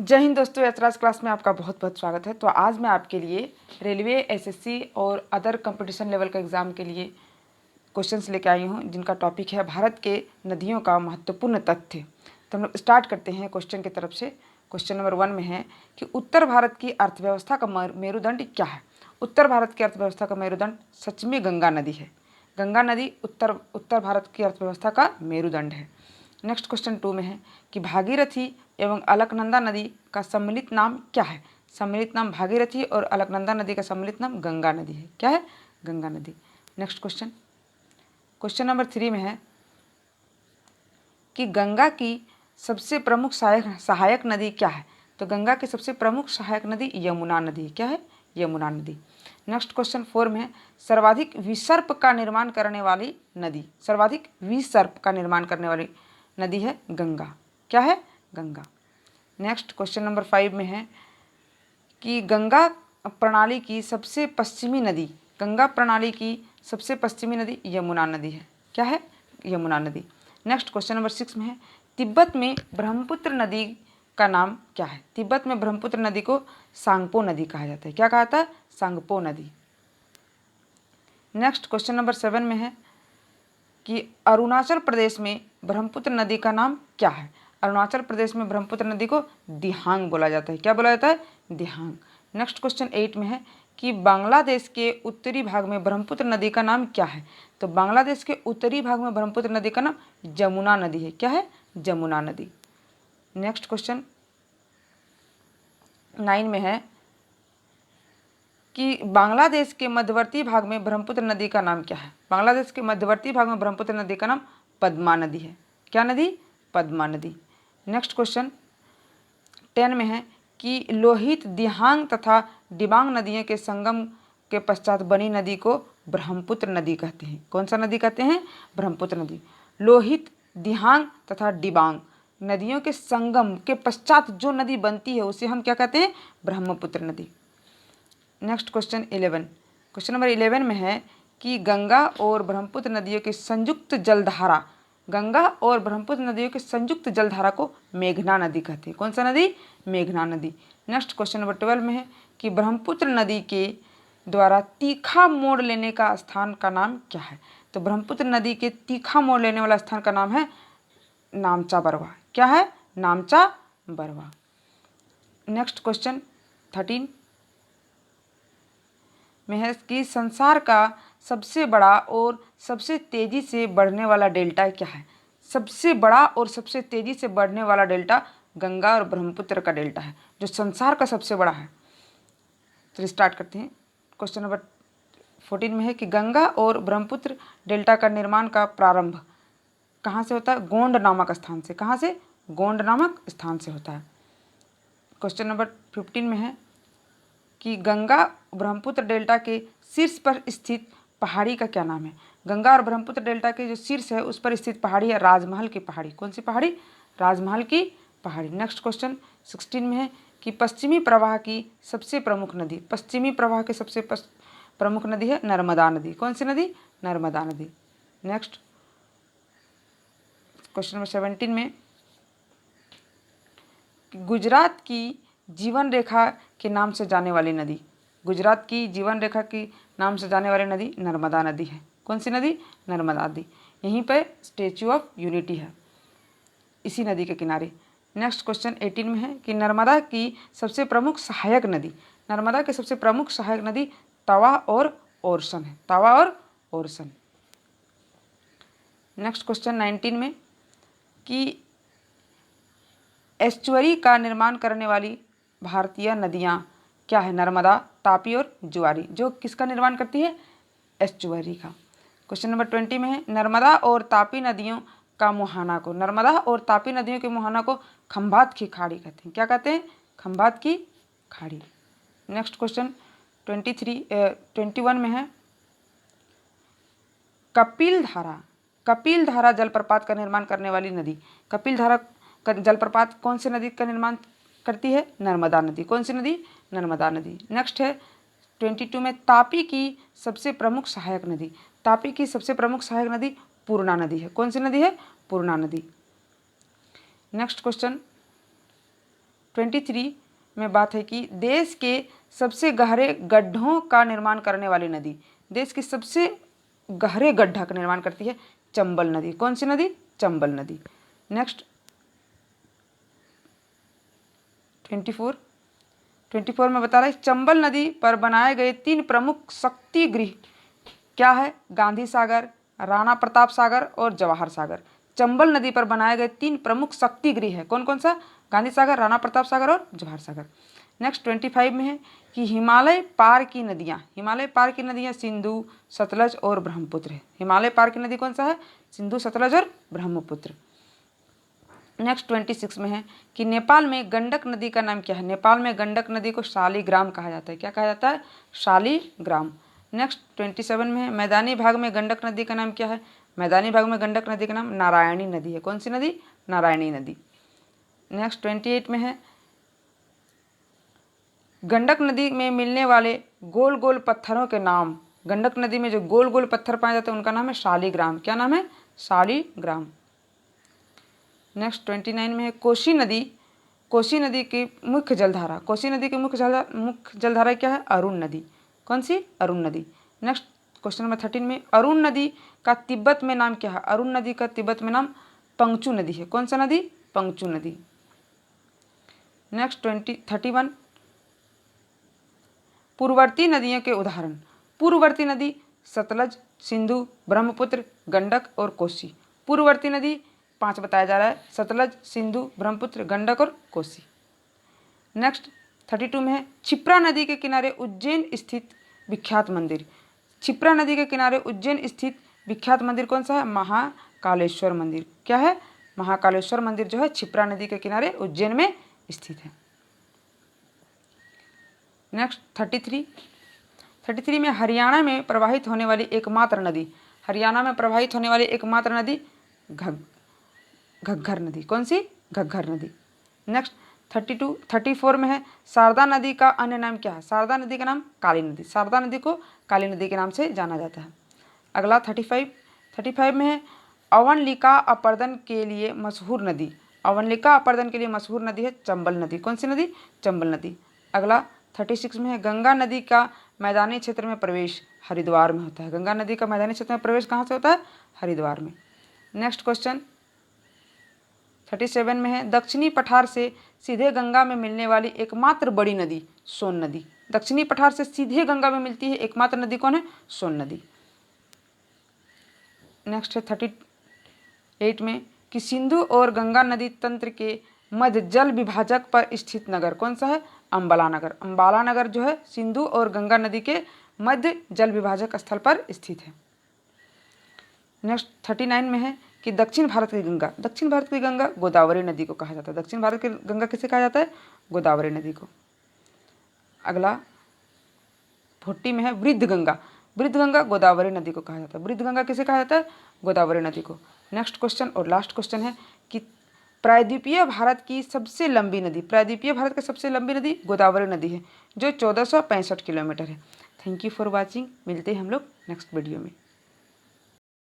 जय हिंद दोस्तों, यात्राज क्लास में आपका बहुत बहुत स्वागत है। तो आज मैं आपके लिए रेलवे, एसएससी और अदर कंपटीशन लेवल के एग्ज़ाम के लिए क्वेश्चंस लेके आई हूँ, जिनका टॉपिक है भारत के नदियों का महत्वपूर्ण तथ्य। तो हम लोग स्टार्ट करते हैं क्वेश्चन की तरफ से। क्वेश्चन नंबर 1 में है कि उत्तर भारत की अर्थव्यवस्था का मेरुदंड क्या है। उत्तर भारत की अर्थव्यवस्था का मेरुदंड सच में गंगा नदी है। गंगा नदी उत्तर भारत की अर्थव्यवस्था का मेरुदंड है। नेक्स्ट क्वेश्चन 2 में है कि भागीरथी एवं अलकनंदा नदी का सम्मिलित नाम क्या है। सम्मिलित नाम भागीरथी और अलकनंदा नदी का सम्मिलित नाम गंगा नदी है। क्या है? गंगा नदी। नेक्स्ट क्वेश्चन नंबर 3 में है कि गंगा की सबसे प्रमुख सहायक नदी क्या है। तो गंगा की सबसे प्रमुख सहायक नदी यमुना नदी। क्या है? यमुना नदी। नेक्स्ट क्वेश्चन 4 में है सर्वाधिक विसर्प का निर्माण करने वाली नदी। सर्वाधिक विसर्प का निर्माण करने वाली नदी है गंगा। क्या है? गंगा। नेक्स्ट क्वेश्चन नंबर 5 में है कि गंगा प्रणाली की सबसे पश्चिमी नदी। गंगा प्रणाली की सबसे पश्चिमी नदी यमुना नदी है। क्या है? यमुना नदी। नेक्स्ट क्वेश्चन नंबर 6 में है तिब्बत में ब्रह्मपुत्र नदी का नाम क्या है। तिब्बत में ब्रह्मपुत्र नदी को सांगपो नदी कहा जाता है। क्या कहा जाता है? सांगपो नदी। नेक्स्ट क्वेश्चन नंबर 7 में है कि अरुणाचल प्रदेश में ब्रह्मपुत्र नदी का नाम क्या है। अरुणाचल प्रदेश में ब्रह्मपुत्र नदी को दिहांग बोला जाता है। क्या बोला जाता है? दिहांग। नेक्स्ट क्वेश्चन 8 में है कि बांग्लादेश के उत्तरी भाग में ब्रह्मपुत्र नदी का नाम क्या है। तो बांग्लादेश के उत्तरी भाग में ब्रह्मपुत्र नदी का नाम जमुना नदी है। क्या है? जमुना नदी। नेक्स्ट क्वेश्चन 9 में है कि बांग्लादेश के मध्यवर्ती भाग में ब्रह्मपुत्र नदी का नाम क्या है। बांग्लादेश के मध्यवर्ती भाग में ब्रह्मपुत्र नदी का नाम पद्मा नदी है। क्या नदी? पद्मा नदी। नेक्स्ट क्वेश्चन 10 में है कि लोहित, दिहांग तथा दिबांग नदियों के संगम के पश्चात बनी नदी को ब्रह्मपुत्र नदी कहते हैं। कौन सा नदी कहते हैं? ब्रह्मपुत्र नदी। लोहित, दिहांग तथा दिबांग नदियों के संगम के पश्चात जो नदी बनती है उसे हम क्या कहते हैं? ब्रह्मपुत्र नदी। Next question 11। क्वेश्चन नंबर 11 में है कि गंगा और ब्रह्मपुत्र नदियों की संयुक्त जलधारा। गंगा और ब्रह्मपुत्र नदियों की संयुक्त जलधारा को मेघना नदी कहते हैं। कौन सा नदी? मेघना नदी। नेक्स्ट क्वेश्चन नंबर 12 में है कि ब्रह्मपुत्र नदी के द्वारा तीखा मोड़ लेने का स्थान का नाम क्या है। तो ब्रह्मपुत्र नदी के तीखा मोड़ लेने वाला स्थान का नाम है नामचा बरवा। क्या है? नामचा बरवा। नेक्स्ट क्वेश्चन 13 में है कि संसार का सबसे बड़ा और सबसे तेजी से बढ़ने वाला डेल्टा क्या है। सबसे बड़ा और सबसे तेजी से बढ़ने वाला डेल्टा गंगा और ब्रह्मपुत्र का डेल्टा है, जो संसार का सबसे बड़ा है। चलिए स्टार्ट करते हैं। क्वेश्चन नंबर 14 में है कि गंगा और ब्रह्मपुत्र डेल्टा का निर्माण का प्रारंभ कहाँ से होता है? गोंड नामक स्थान से। कहाँ से? गोंड नामक स्थान से होता है। क्वेश्चन नंबर 15 में है कि गंगा ब्रह्मपुत्र डेल्टा के शीर्ष पर स्थित पहाड़ी का क्या नाम है। गंगा और ब्रह्मपुत्र डेल्टा के जो शीर्ष है उस पर स्थित पहाड़ी है राजमहल की पहाड़ी। कौन सी पहाड़ी? राजमहल की पहाड़ी। नेक्स्ट क्वेश्चन 16 में है कि पश्चिमी प्रवाह की सबसे प्रमुख नदी। पश्चिमी प्रवाह की सबसे प्रमुख नदी है नर्मदा नदी। कौन सी नदी? नर्मदा नदी। नेक्स्ट क्वेश्चन नंबर 17 में गुजरात की जीवन रेखा के नाम से जाने वाली नदी। गुजरात की जीवन रेखा के नाम से जाने वाली नदी नर्मदा नदी है। कौन सी नदी? नर्मदा नदी। यहीं पर स्टैच्यू ऑफ यूनिटी है, इसी नदी के किनारे। नेक्स्ट क्वेश्चन 18 में है कि नर्मदा की सबसे प्रमुख सहायक नदी। नर्मदा की सबसे प्रमुख सहायक नदी तवा और ओरसन है। तवा और ओरसन। नेक्स्ट क्वेश्चन 19 में कि एस्चुअरी का निर्माण करने वाली भारतीय नदियाँ क्या है। नर्मदा, तापी और जुआरी। जो किसका निर्माण करती है? एस्चुअरी का। क्वेश्चन नंबर 20 में है नर्मदा और तापी नदियों का मुहाना को। नर्मदा और तापी नदियों के मुहाना को खंभात की खाड़ी कहते हैं। क्या कहते हैं? खंभात की खाड़ी। नेक्स्ट क्वेश्चन 21 में है कपिल धारा जलप्रपात का निर्माण करने वाली नदी। कपिल धारा जलप्रपात कौन सी नदी का निर्माण करती है? नर्मदा नदी। कौन सी नदी? नर्मदा नदी। नेक्स्ट है 22 में तापी की सबसे प्रमुख सहायक नदी। तापी की सबसे प्रमुख सहायक नदी पूर्णा नदी है। कौन सी नदी है? पूर्णा नदी। नेक्स्ट क्वेश्चन 23 में बात है कि देश के सबसे गहरे गड्ढों का निर्माण करने वाली नदी, देश की सबसे गहरे गड्ढा का निर्माण करती है चंबल नदी। कौन सी नदी? चंबल नदी। नेक्स्ट 24 में बता रहा है चंबल नदी पर बनाए गए 3 प्रमुख शक्ति गृह क्या है? गांधी सागर, राणा प्रताप सागर और जवाहर सागर। चंबल नदी पर बनाए गए 3 प्रमुख शक्ति गृह है। कौन कौन सा? गांधी सागर, राणा प्रताप सागर और जवाहर सागर। नेक्स्ट 25 में है कि हिमालय पार की नदियाँ सिंधु, सतलज और ब्रह्मपुत्र है। हिमालय पार की नदी कौन सा है? सिंधु, सतलज और ब्रह्मपुत्र। नेक्स्ट 26 में है कि नेपाल में गंडक नदी का नाम क्या है? नेपाल में गंडक नदी को शालिग्राम कहा जाता है। क्या कहा जाता है? शालिग्राम। नेक्स्ट 27 में है मैदानी भाग में गंडक नदी का नाम क्या है? मैदानी भाग में गंडक नदी का नाम नारायणी नदी है। कौन सी नदी? नारायणी नदी। नेक्स्ट 28 में है गंडक नदी में मिलने वाले गोल गोल पत्थरों के नाम, गंडक नदी में जो गोल गोल पत्थर पाए जाते हैं उनका नाम है शालिग्राम। क्या नाम है? शालिग्राम। नेक्स्ट 29 में है कोसी नदी की मुख्य जलधारा, कोसी नदी की मुख्य जलधारा क्या है? अरुण नदी। कौन सी? अरुण नदी। नेक्स्ट क्वेश्चन नंबर 13 में अरुण नदी का तिब्बत में नाम क्या है? अरुण नदी का तिब्बत में नाम पंगचू नदी है। कौन सा नदी? पंगचू नदी। नेक्स्ट 31 पूर्ववर्ती नदियों के उदाहरण। पूर्ववर्ती नदी सतलज, सिंधु, ब्रह्मपुत्र, गंडक और कोसी। पूर्ववर्ती नदी 5 बताया जा रहा है, सतलज, सिंधु, ब्रह्मपुत्र, गंडक और कोसी। नेक्स्ट 32 में है क्षिप्रा नदी के किनारे उज्जैन स्थित विख्यात मंदिर। क्षिप्रा नदी के किनारे उज्जैन स्थित विख्यात मंदिर कौन सा है? महाकालेश्वर मंदिर। क्या है? महाकालेश्वर मंदिर जो है क्षिप्रा नदी के किनारे उज्जैन में स्थित है। नेक्स्ट 33 में हरियाणा में प्रवाहित होने वाली एकमात्र नदी, हरियाणा में प्रवाहित होने वाली एकमात्र नदी घग्गर नदी। कौन सी? घग्गर नदी। नेक्स्ट 34 में है शारदा नदी का अन्य नाम क्या है? शारदा नदी का नाम काली नदी। शारदा नदी को काली नदी के नाम से जाना जाता है। अगला 35 में है अवनलिका अपर्दन के लिए मशहूर नदी। अवनलिका अपर्दन के लिए मशहूर नदी है चंबल नदी। कौन सी नदी? चंबल नदी। अगला 36 में है गंगा नदी का मैदानी क्षेत्र में प्रवेश हरिद्वार में होता है। गंगा नदी का मैदानी क्षेत्र में प्रवेश कहाँ से होता है? हरिद्वार में। नेक्स्ट क्वेश्चन 37 में है दक्षिणी पठार से सीधे गंगा में मिलने वाली एकमात्र बड़ी नदी सोन नदी। दक्षिणी पठार से सीधे गंगा में मिलती है एकमात्र नदी कौन है? सोन नदी। नेक्स्ट है 38 में कि सिंधु और गंगा नदी तंत्र के मध्य जल विभाजक पर स्थित नगर कौन सा है? अंबाला नगर। अंबाला नगर जो है सिंधु और गंगा नदी के मध्य जल विभाजक स्थल पर स्थित है। नेक्स्ट 39 में है कि दक्षिण भारत की गंगा गोदावरी नदी को कहा जाता है। दक्षिण भारत की गंगा किसे कहा जाता है? गोदावरी नदी को। अगला 40 में है वृद्ध गंगा गोदावरी नदी को कहा जाता है। वृद्ध गंगा किसे कहा जाता है? गोदावरी नदी को। नेक्स्ट क्वेश्चन और लास्ट क्वेश्चन है कि प्रायद्वीपीय भारत की सबसे लंबी नदी गोदावरी नदी है जो 1465 किलोमीटर है। Thank you for watching. मिलते हैं हम लोग नेक्स्ट वीडियो में।